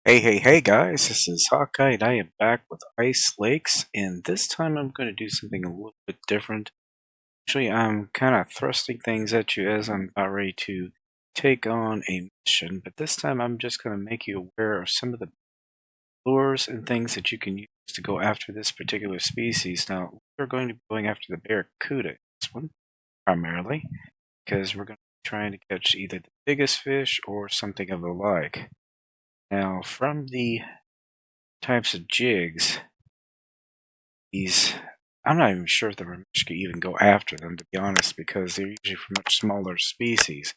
Hey guys, this is Hawkeye and I am back with Ice Lakes, and this time I'm going to do something a little bit different. Actually, I'm kind of thrusting things at you as I'm about ready to take on a mission, but this time I'm just going to make you aware of some of the lures and things that you can use to go after this particular species. Now, we're going to be going after the Barracuda, this one, primarily, because we're going to be trying to catch either the biggest fish or something of the like. Now, from the types of jigs, I'm not even sure if the Ramesh could even go after them, to be honest, because they're usually from much smaller species.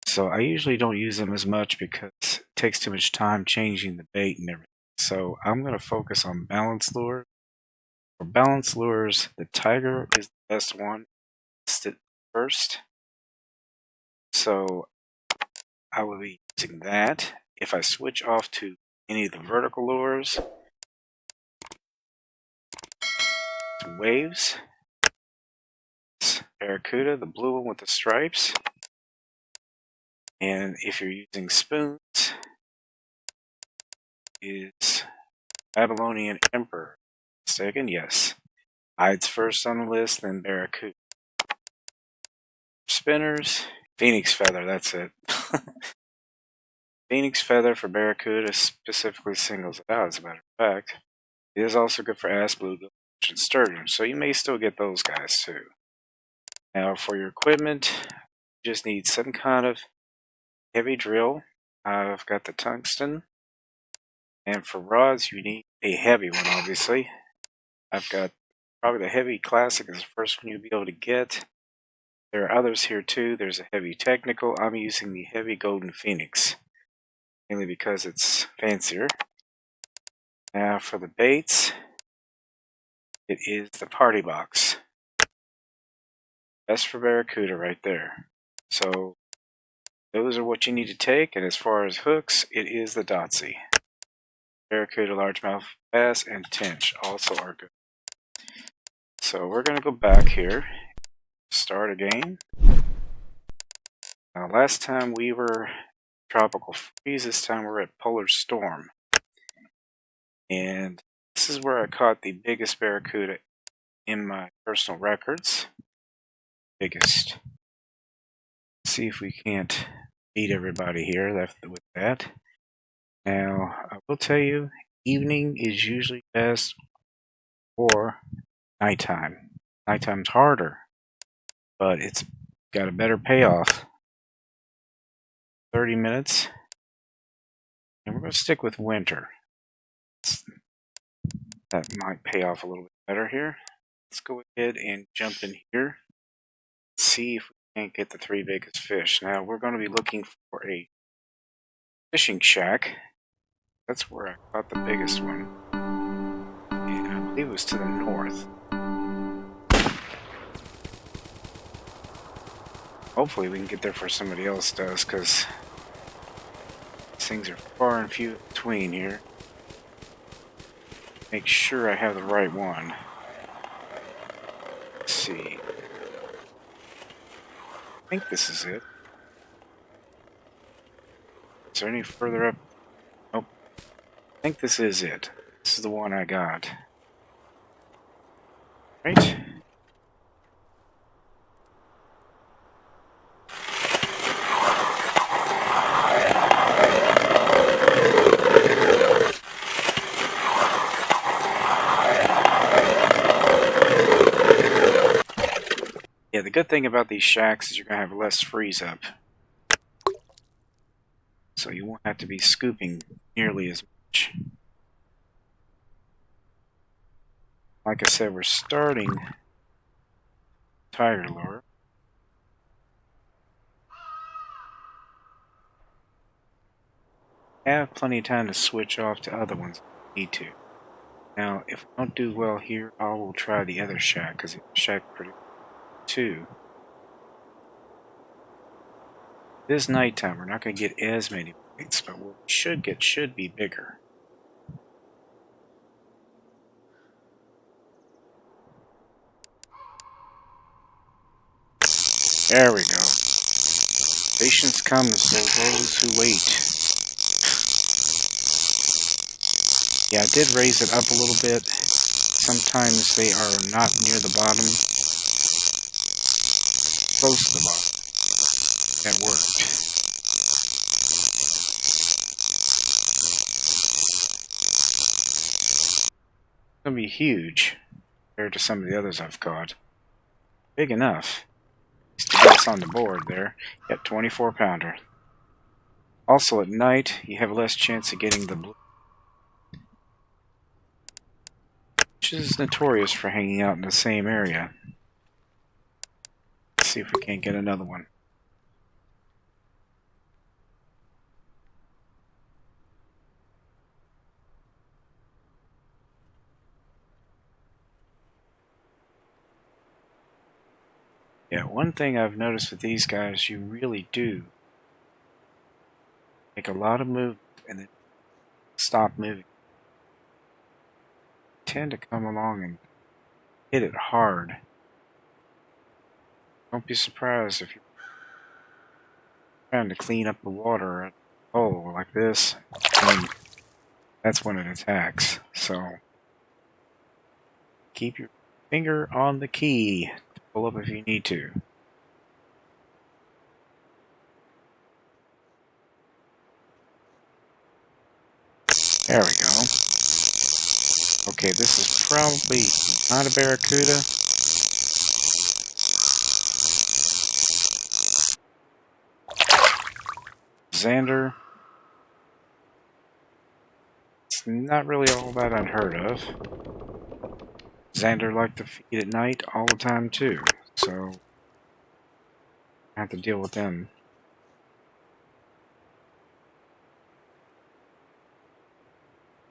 So I usually don't use them as much because it takes too much time changing the bait and everything. So I'm going to focus on balance lures. For balance lures, the Tiger is the best one. Listed first. So I will be using that. If I switch off to any of the vertical lures, Waves, Barracuda, the blue one with the stripes, and if you're using spoons, is Babylonian Emperor. Second, yes. Hides first on the list, then Barracuda. Spinners, Phoenix Feather, that's it. Phoenix Feather for Barracuda specifically singles it out, as a matter of fact. It is also good for ass bluegill and sturgeon, so you may still get those guys too. Now for your equipment, you just need some kind of heavy drill. I've got the tungsten. And for rods, you need a heavy one, obviously. I've got probably the heavy classic is the first one you'll be able to get. There are others here too. There's a heavy technical. I'm using the heavy golden phoenix, mainly because it's fancier. Now for the baits, it is the party box. Best for Barracuda right there. So those are what you need to take, and as far as hooks, it is the Dotsy. Barracuda, largemouth bass, and tench also are good. So we're going to go back here, start again. Now last time we were tropical freeze, this time we're at polar storm. And this is where I caught the biggest Barracuda in my personal records. Biggest. Let's see if we can't beat everybody here left with that. Now, I will tell you, evening is usually best for nighttime. Nighttime's harder, but it's got a better payoff. 30 minutes. And we're going to stick with winter. That might pay off a little bit better here. Let's go ahead and jump in here. See if we can't get the 3 biggest fish. Now, we're going to be looking for a fishing shack. That's where I caught the biggest one. And I believe it was to the north. Hopefully we can get there before somebody else does, because these things are far and few between here. Make sure I have the right one. Let's see. I think this is it. Is there any further up? Nope. I think this is it. This is the one I got. Right? Yeah, the good thing about these shacks is you're going to have less freeze up. So you won't have to be scooping nearly as much. Like I said, we're starting tiger lure. I have plenty of time to switch off to other ones need to. Now, if we don't do well here, I will try the other shack, because the shack pretty too. This nighttime, we're not going to get as many bites, but what we should get should be bigger. There we go. Patience comes for those who wait. Yeah, I did raise it up a little bit. Sometimes they are not near the bottom. Close to the bottom. That worked. It's going to be huge compared to some of the others I've caught. Big enough to get us on the board there. Yep, 24 pounder. Also at night, you have less chance of getting the blue, which is notorious for hanging out in the same area. Let's see if we can't get another one. Yeah, one thing I've noticed with these guys, you really do make a lot of movement and then stop moving. Tend to come along and hit it hard. Don't be surprised if you're trying to clean up the water at a hole like this. And that's when it attacks. So keep your finger on the key to pull up if you need to. There we go. Okay, this is probably not a barracuda. Zander. It's not really all that unheard of. Zander like to feed at night all the time too, so I have to deal with them.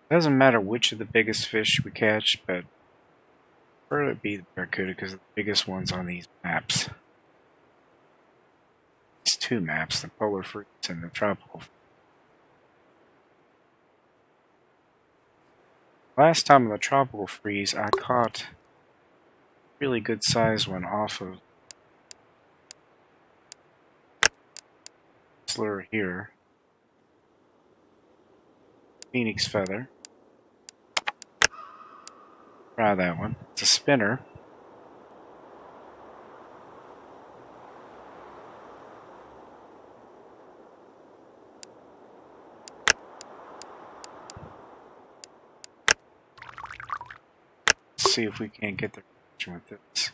Doesn't matter which of the biggest fish we catch, but I prefer it be the barracuda because the biggest ones on these maps. It's two maps, the polar freeze and the tropical. Last time on the tropical freeze, I caught a really good sized one off of this lure here. Phoenix feather. Try that one. It's a spinner. Let's see if we can't get the reaction with this.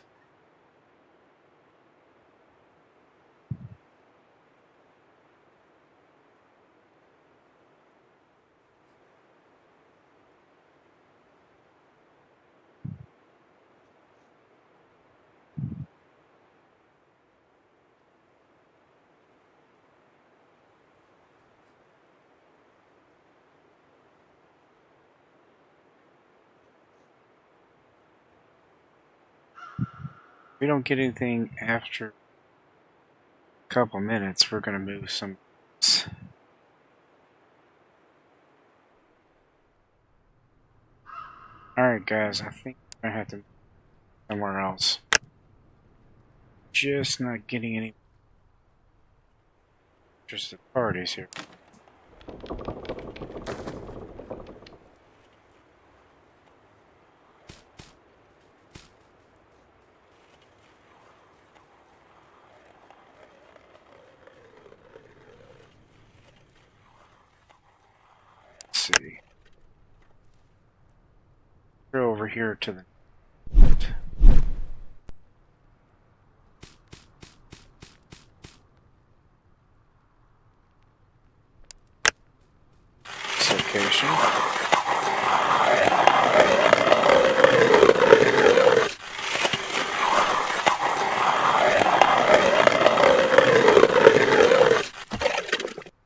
If we don't get anything after a couple minutes, we're going to move some. Alright guys, I think I have to move somewhere else. Just not getting any interested parties here. See. Go over here to the location.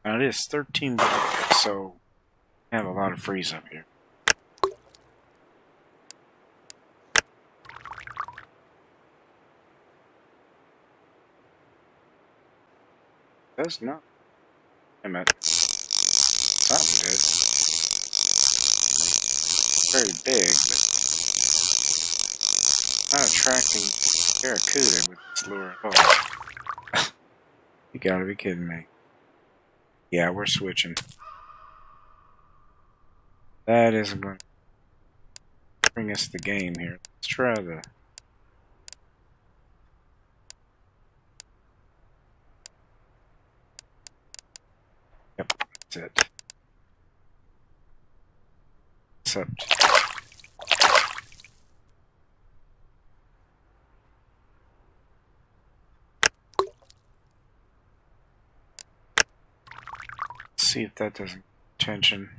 Now it is 13 below, so I have a lot of freeze up here. does not. Damn it. Something did. Very big, but not attracting barracuda with this lure at all. You gotta be kidding me. Yeah, we're switching. That isn't going to bring us the game here. Let's try the... Yep, that's it. Except... see if that doesn't get attention.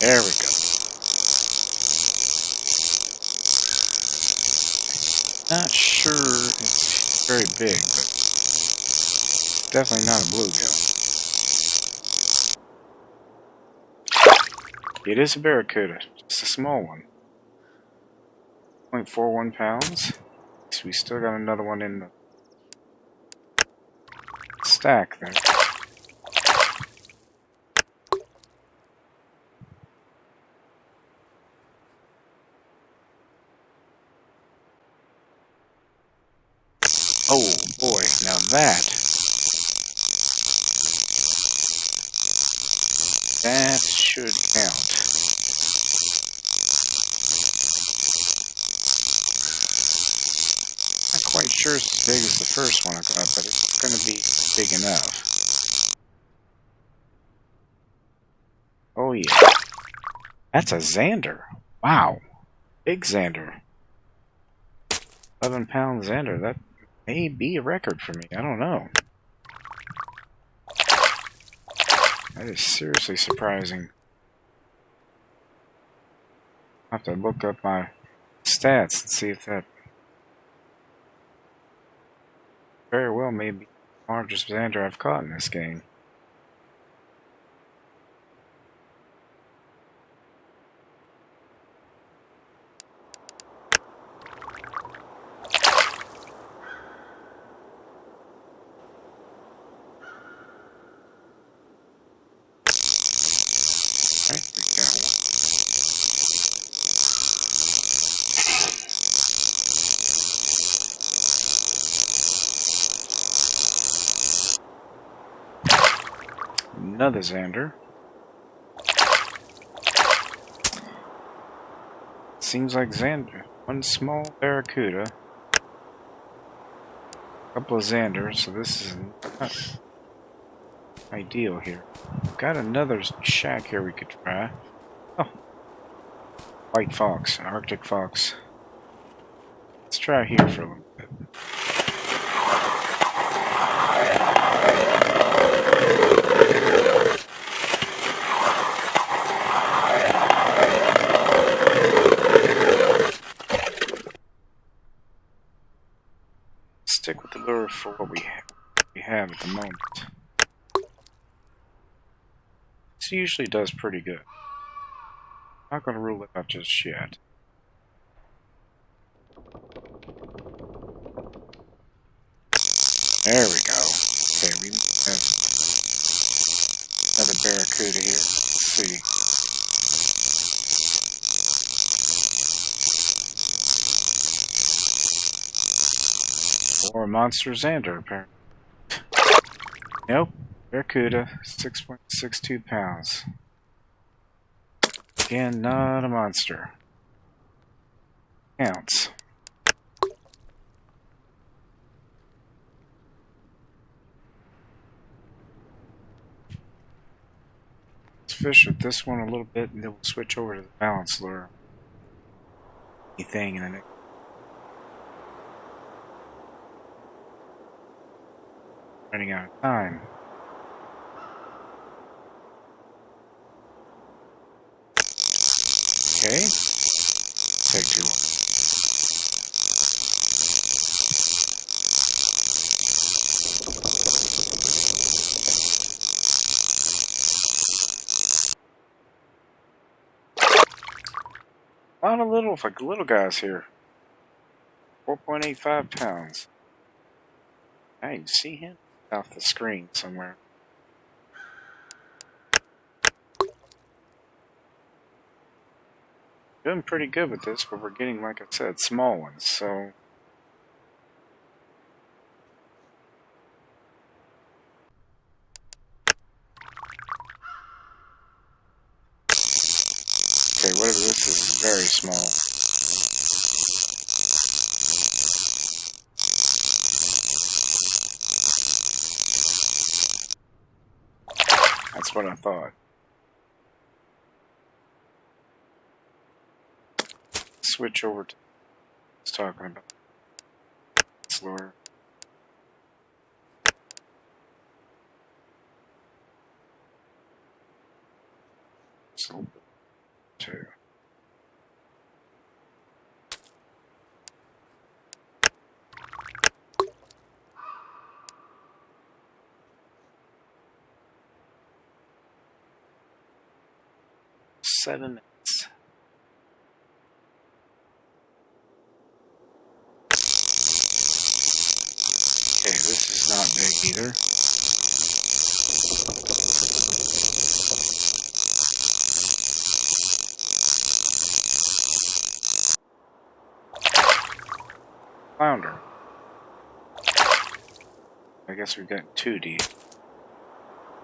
There we go. Not sure it's very big, but it's definitely not a bluegill. It is a barracuda, just a small one. 0.41 pounds. So we still got another one in the stack there. Oh boy, now that should count. Not quite sure it's as big as the first one I got, but it's going to be big enough. Oh yeah. That's a Zander. Wow. Big Zander. 11-pound Zander. That may be a record for me. I don't know. That is seriously surprising. I'll have to look up my stats and see if that very well may be the largest Zander I've caught in this game. Another Zander. Seems like Zander. One small barracuda. A couple of Zanders, so this is not ideal here. Got another shack here we could try. Oh. White fox, an Arctic fox. Let's try here for a little bit. Stick with the lure for what we have at the moment. This usually does pretty good. Not going to rule it out just yet. There we go. Okay, we have another barracuda here. Let's see. Or a monster Zander, apparently. Nope. Barracuda, 6.62 pounds. Again, not a monster. Counts. Let's fish with this one a little bit, and then we'll switch over to the balance lure. Anything in the next. Running out of time. Okay. Take two. A lot of little little guys here. 4.85 pounds. I can see him off the screen somewhere. Doing pretty good with this, but we're getting, like I said, small ones, so... Okay, whatever this is very small. That's what I thought. Switch over to what I was talking about. Slower. Just a little bit too. Seven minutes. Okay, this is not big either. Flounder. I guess we've got 2 deep.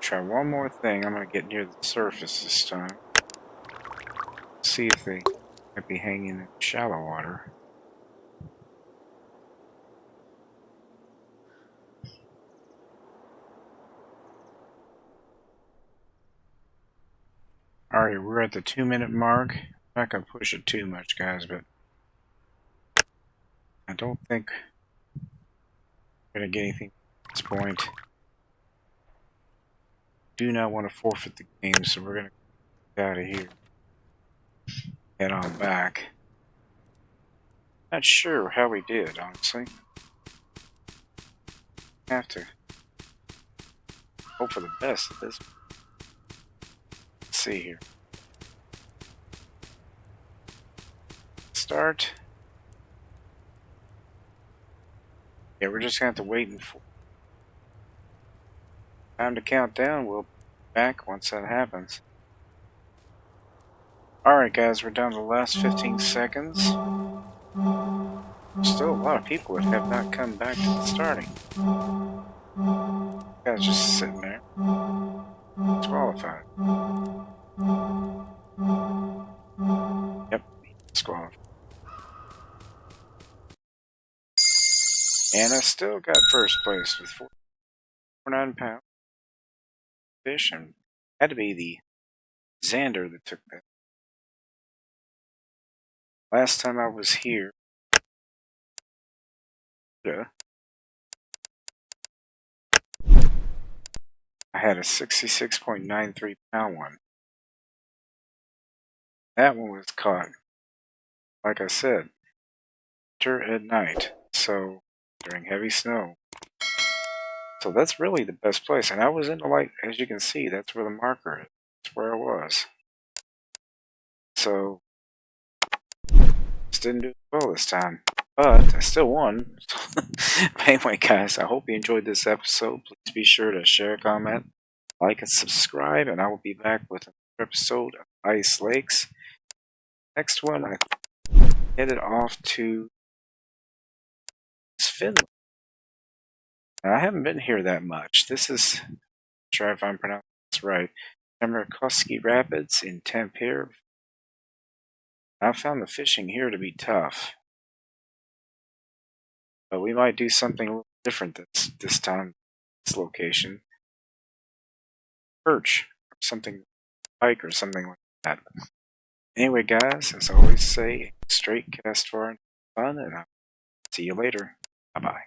Try one more thing. I'm going to get near the surface this time. See if they might be hanging in shallow water. Alright, we're at the 2-minute mark. I'm not going to push it too much, guys, but I don't think we're going to get anything at this point. Do not want to forfeit the game, so we're going to get out of here. Head on back. Not sure how we did, honestly. Have to hope for the best at this. Let's see here. Start. Yeah, we're just going to have to wait for time to count down. We'll be back once that happens. Alright guys, we're down to the last 15 seconds. Still a lot of people that have not come back to the starting. Guys just sitting there. Disqualified. Yep, disqualified. And I still got first place with 49 pounds. Fish, and had to be the Zander that took that. Last time I was here, I had a 66.93 pound one. That one was caught, like I said, at night, so during heavy snow. So that's really the best place, and I was in the light, as you can see, that's where the marker is. That's where I was. So, just didn't do well this time, but I still won. But anyway, guys, I hope you enjoyed this episode. Please be sure to share, comment, like, and subscribe, and I will be back with another episode of Ice Lakes. Next one, I headed off to Finland. Now, I haven't been here that much. This is, try if I'm pronouncing this right, Temmerkoski Rapids in Tampere. I found the fishing here to be tough, but we might do something a little different this time, this location. Perch, or something, pike or something like that. Anyway, guys, as I always say, straight cast far and fun, and I'll see you later. Bye-bye.